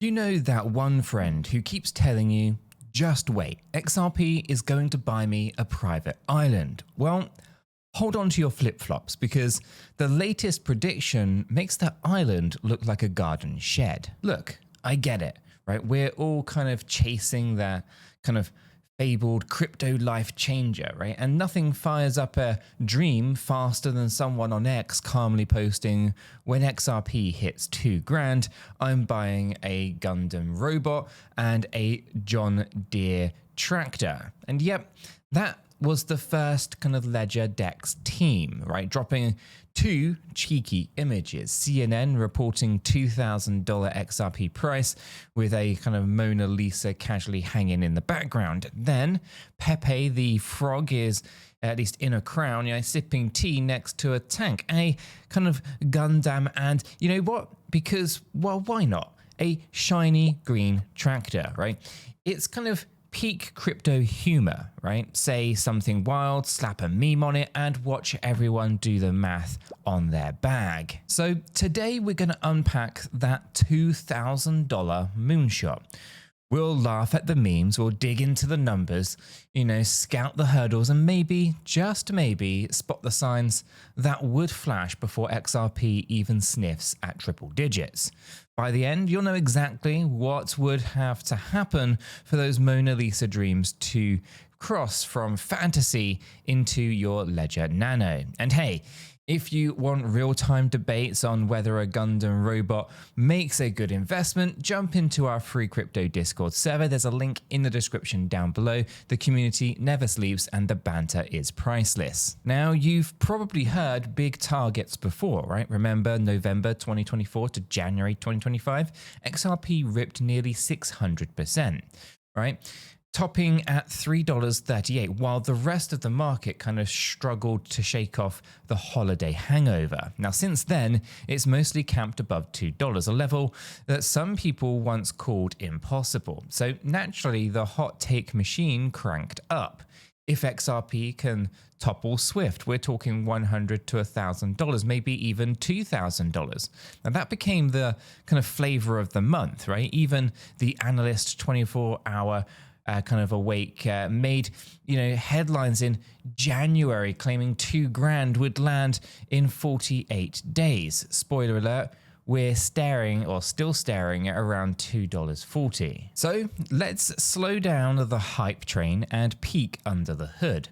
You know that one friend who keeps telling you, just wait, XRP is going to buy me a private island. Well, hold on to your flip-flops because the latest prediction makes that island look like a garden shed. Look, I get it, right? We're all kind of chasing that kind of fabled crypto life changer, right? And nothing fires up a dream faster than someone on X calmly posting, when XRP hits $2,000, I'm buying a Gundam robot and a John Deere tractor. And yep, that was the first kind of Ledger Dex team, right? Dropping two cheeky images. CNN reporting $2,000 XRP price with a kind of Mona Lisa casually hanging in the background. Then Pepe the frog is at least in a crown, sipping tea next to a tank, a kind of Gundam, and you know what? Because, well, why not? A shiny green tractor, right? It's kind of peak crypto humor, right? Say something wild, slap a meme on it, and watch everyone do the math on their bag. So today we're going to unpack that $2,000 moonshot. We'll laugh at the memes, we'll dig into the numbers, scout the hurdles, and maybe, just maybe, spot the signs that would flash before XRP even sniffs at triple digits. By the end, you'll know exactly what would have to happen for those Mona Lisa dreams to cross from fantasy into your Ledger Nano. And hey, if you want real-time debates on whether a Gundam robot makes a good investment, jump into our free crypto Discord server. There's a link in the description down below. The community never sleeps and the banter is priceless. Now, you've probably heard big targets before, right? Remember November 2024 to January 2025? XRP ripped nearly 600%, right? Topping at $3.38, while the rest of the market kind of struggled to shake off the holiday hangover. Now, since then, it's mostly camped above $2, a level that some people once called impossible. So naturally, the hot take machine cranked up. If XRP can topple Swift, we're talking $100 to $1,000, maybe even $2,000. Now that became the kind of flavor of the month, right? Even the analyst 24-hour kind of awake made headlines in January claiming $2,000 would land in 48 days. Spoiler alert, we're still staring at around $2.40. So let's slow down the hype train and peek under the hood.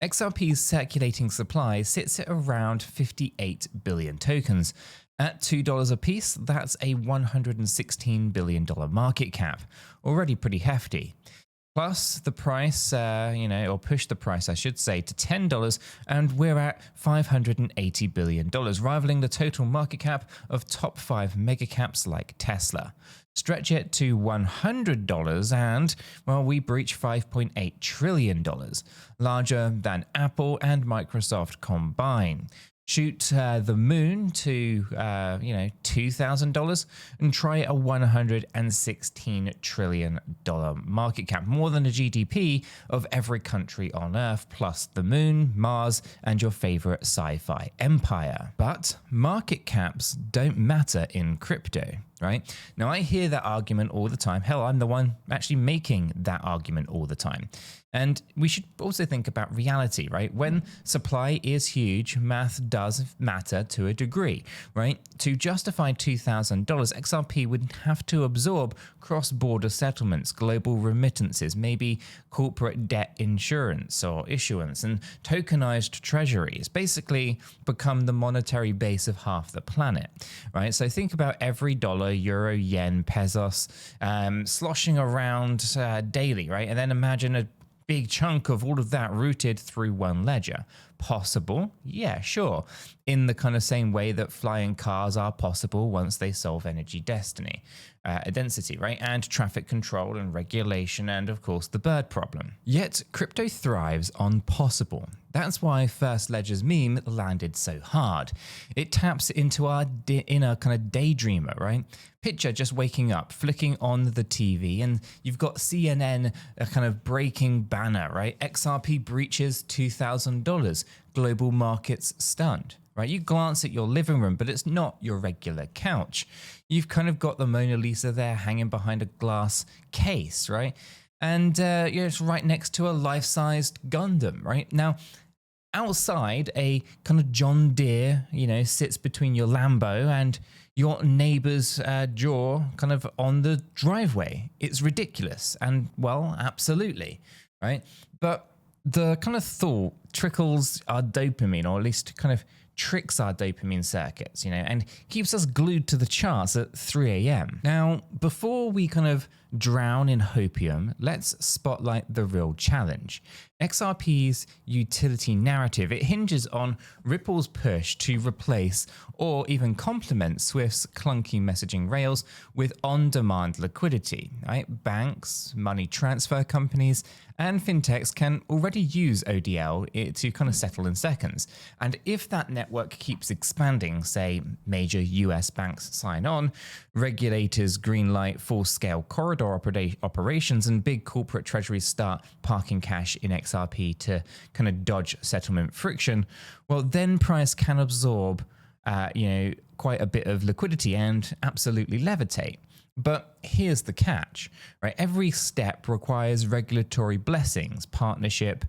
XRP's circulating supply sits at around 58 billion tokens. At $2 a piece, that's a $116 billion market cap, already pretty hefty. Plus the price, or push the price, I should say, to $10, and we're at $580 billion, rivaling the total market cap of top 5 megacaps like Tesla. Stretch it to $100 and, well, we breach $5.8 trillion, larger than Apple and Microsoft combined. Shoot the moon to, $2,000 and try a $116 trillion market cap, more than a GDP of every country on Earth, plus the moon, Mars, and your favorite sci-fi empire. But market caps don't matter in crypto, right? Now, I hear that argument all the time. Hell, I'm the one actually making that argument all the time. And we should also think about reality, right? When supply is huge, math does matter to a degree, right? To justify $2,000, XRP would have to absorb cross-border settlements, global remittances, maybe corporate debt insurance or issuance, and tokenized treasuries, basically become the monetary base of half the planet, right? So think about every dollar, euro, yen, pesos sloshing around daily, right? And then imagine a big chunk of all of that routed through one ledger. Possible? Yeah, sure. In the kind of same way that flying cars are possible once they solve energy density, right? And traffic control and regulation, and of course the bird problem. Yet crypto thrives on possible. That's why First Ledger's meme landed so hard. It taps into our inner kind of daydreamer, right? Picture just waking up, flicking on the TV, and you've got CNN, a kind of breaking banner, right? XRP breaches $2,000. puts global markets stunned, right? You glance at your living room, but it's not your regular couch. You've kind of got the Mona Lisa there hanging behind a glass case, right? And it's right next to a life-sized Gundam, right? Now, outside, a kind of John Deere, sits between your Lambo and your neighbor's jaw kind of on the driveway. It's ridiculous. And, well, absolutely, right? But the kind of thought trickles our dopamine, or at least kind of tricks our dopamine circuits, and keeps us glued to the charts at 3 a.m. Now, before we kind of drown in hopium, let's spotlight the real challenge. XRP's utility narrative, it hinges on Ripple's push to replace or even complement Swift's clunky messaging rails with on-demand liquidity, right? Banks, money transfer companies, and fintechs can already use ODL to kind of settle in seconds. And if that network keeps expanding, say major US banks sign on, regulators greenlight full-scale corridor operations, and big corporate treasuries start parking cash in XRP to kind of dodge settlement friction, well, then price can absorb quite a bit of liquidity and absolutely levitate. But here's the catch, right? Every step requires regulatory blessings, partnership,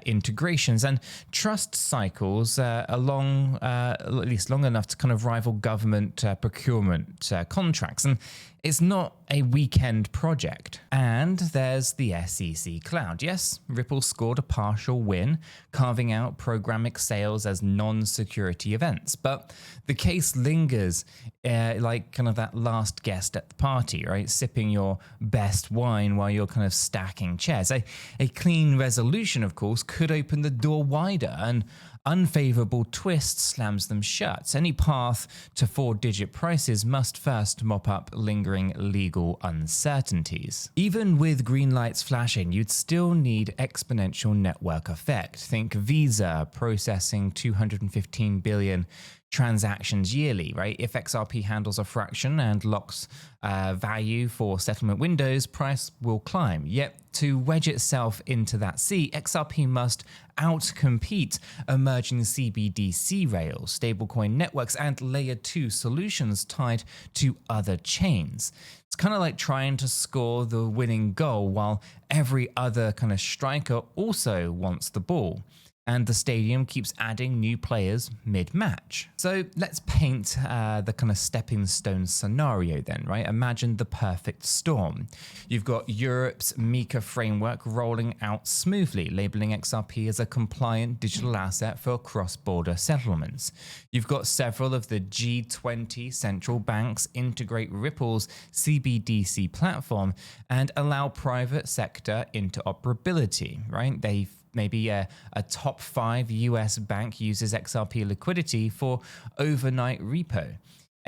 integrations, and trust cycles along at least long enough to kind of rival government procurement contracts. And it's not a weekend project. And there's the SEC cloud. Yes, Ripple scored a partial win, carving out programmatic sales as non-security events. But the case lingers like kind of that last guest at the party, right? Sipping your best wine while you're kind of stacking chairs. A clean resolution, of course, could open the door wider, and unfavorable twist slams them shut. Any path to 4-digit prices must first mop up lingering legal uncertainties. Even with green lights flashing, you'd still need exponential network effect. Think Visa processing 215 billion transactions yearly, right? If XRP handles a fraction and locks value for settlement windows, price will climb. Yet to wedge itself into that sea, XRP must outcompete emerging CBDC rails, stablecoin networks, and layer 2 solutions tied to other chains. It's kind of like trying to score the winning goal while every other kind of striker also wants the ball. And the stadium keeps adding new players mid-match. So let's paint the kind of stepping stone scenario then, right? Imagine the perfect storm. You've got Europe's MiCA framework rolling out smoothly, labeling XRP as a compliant digital asset for cross-border settlements. You've got several of the G20 central banks integrate Ripple's CBDC platform and allow private sector interoperability, right? Maybe a top 5 US bank uses XRP liquidity for overnight repo.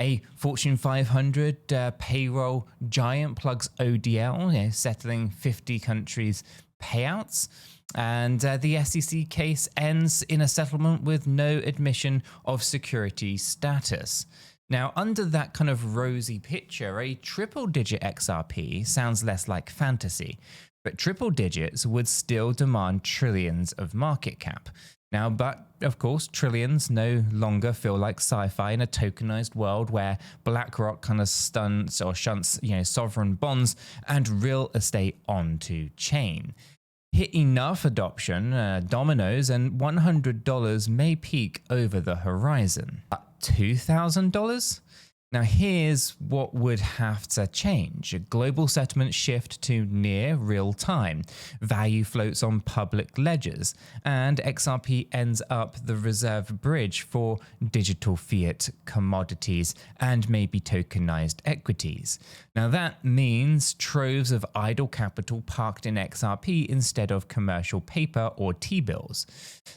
A Fortune 500 payroll giant plugs ODL, settling 50 countries' payouts. And the SEC case ends in a settlement with no admission of security status. Now, under that kind of rosy picture, a triple-digit XRP sounds less like fantasy. But triple digits would still demand trillions of market cap. Now, but of course, trillions no longer feel like sci-fi in a tokenized world where BlackRock kind of shunts sovereign bonds and real estate onto chain. Hit enough adoption, dominoes, and $100 may peak over the horizon. But $2,000? Now here's what would have to change. A global settlement shift to near real time. Value floats on public ledgers, and XRP ends up the reserve bridge for digital fiat commodities and maybe tokenized equities. Now that means troves of idle capital parked in XRP instead of commercial paper or T-bills.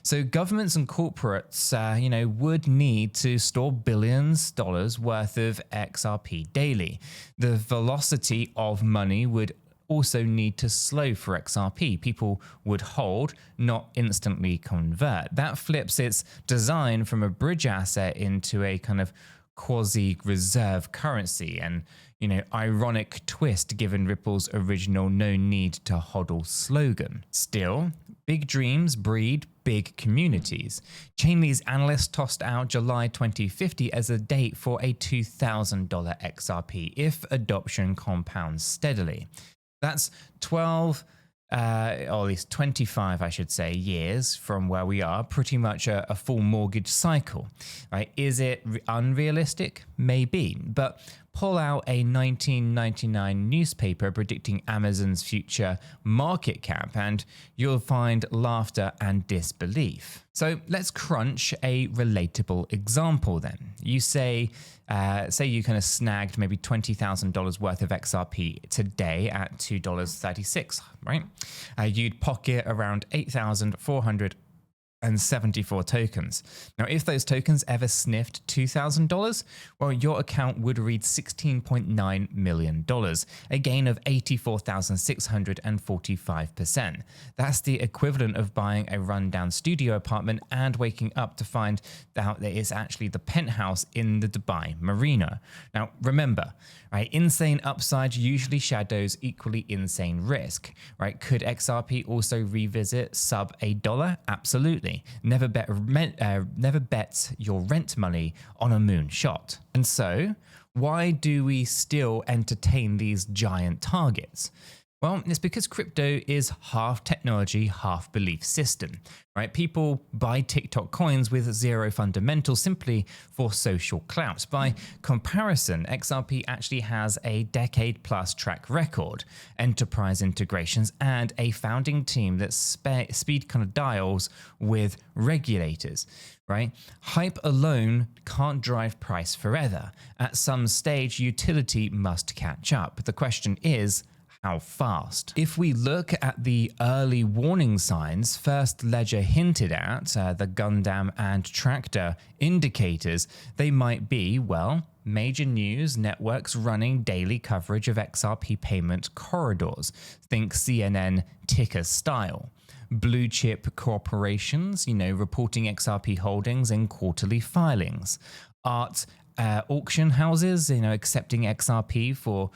So governments and corporates, would need to store billions of dollars worth of XRP daily. The velocity of money would also need to slow for XRP. People would hold, not instantly convert. That flips its design from a bridge asset into a kind of quasi-reserve currency, and ironic twist given Ripple's original no need to hodl slogan. Still, Big dreams breed big communities. Chainly's analyst tossed out July 2050 as a date for a $2,000 XRP if adoption compounds steadily. That's 12, or at least 25, I should say, years from where we are, pretty much a full mortgage cycle. Right? Is it unrealistic? Maybe, but pull out a 1999 newspaper predicting Amazon's future market cap and you'll find laughter and disbelief. So let's crunch a relatable example then. You say you kind of snagged maybe $20,000 worth of XRP today at $2.36, right? You'd pocket around 8,474 tokens. Now, if those tokens ever sniffed $2,000, well, your account would read $16.9 million, a gain of 84,645%. That's the equivalent of buying a rundown studio apartment and waking up to find out that it's actually the penthouse in the Dubai Marina. Now, remember, right, insane upside usually shadows equally insane risk, right? Could XRP also revisit sub $1? Absolutely. Never bet your rent money on a moonshot. And so, why do we still entertain these giant targets? Well, it's because crypto is half technology, half belief system, right? People buy TikTok coins with zero fundamentals simply for social clout. By comparison, XRP actually has a decade-plus track record, enterprise integrations, and a founding team that speed kind of dials with regulators, right? Hype alone can't drive price forever. At some stage, utility must catch up. The question is, how fast? If we look at the early warning signs First Ledger hinted at, the Gundam and Tractor indicators, they might be, well, major news networks running daily coverage of XRP payment corridors. Think CNN ticker style. Blue chip corporations, reporting XRP holdings in quarterly filings. Auction houses, accepting XRP for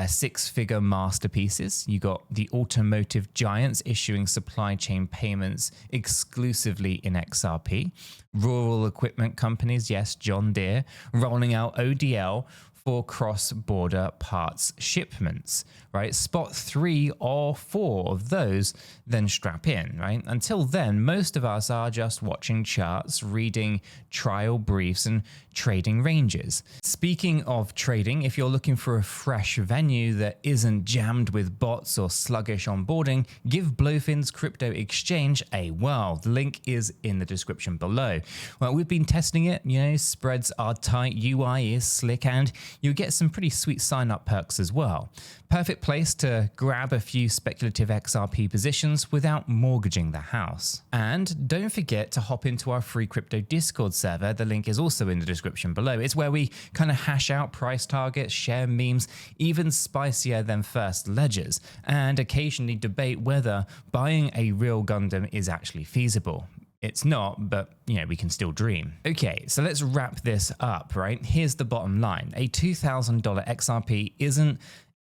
six-figure masterpieces. You got the automotive giants issuing supply chain payments exclusively in XRP. Rural equipment companies, yes, John Deere, rolling out ODL for cross-border parts shipments, right? Spot 3 or 4 of those, then strap in, right? Until then, most of us are just watching charts, reading trial briefs, and trading ranges. Speaking of trading, if you're looking for a fresh venue that isn't jammed with bots or sluggish onboarding, give Blowfin's crypto exchange a whirl. The link is in the description below. Well, we've been testing it, spreads are tight, UI is slick, and you get some pretty sweet sign-up perks as well. Perfect place to grab a few speculative XRP positions without mortgaging the house. And don't forget to hop into our free crypto Discord server. The link is also in the description below. It's where we kind of hash out price targets, share memes, even spicier than First Ledgers, and occasionally debate whether buying a real Gundam is actually feasible. It's not, but we can still dream. Okay, so let's wrap this up, right? Here's the bottom line. A $2,000 XRP isn't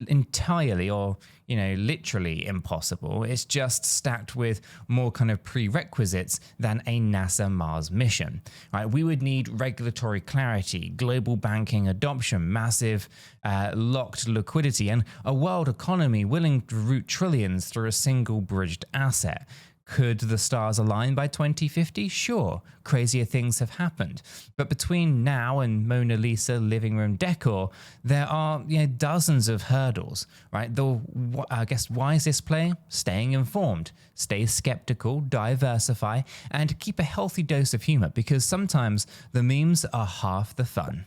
entirely or literally impossible. It's just stacked with more kind of prerequisites than a NASA Mars mission, right? We would need regulatory clarity, global banking adoption, massive locked liquidity, and a world economy willing to route trillions through a single bridged asset. Could the stars align by 2050? Sure, crazier things have happened. But between now and Mona Lisa living room decor, there are dozens of hurdles, right? I guess wisest play, staying informed, stay skeptical, diversify, and keep a healthy dose of humor because sometimes the memes are half the fun.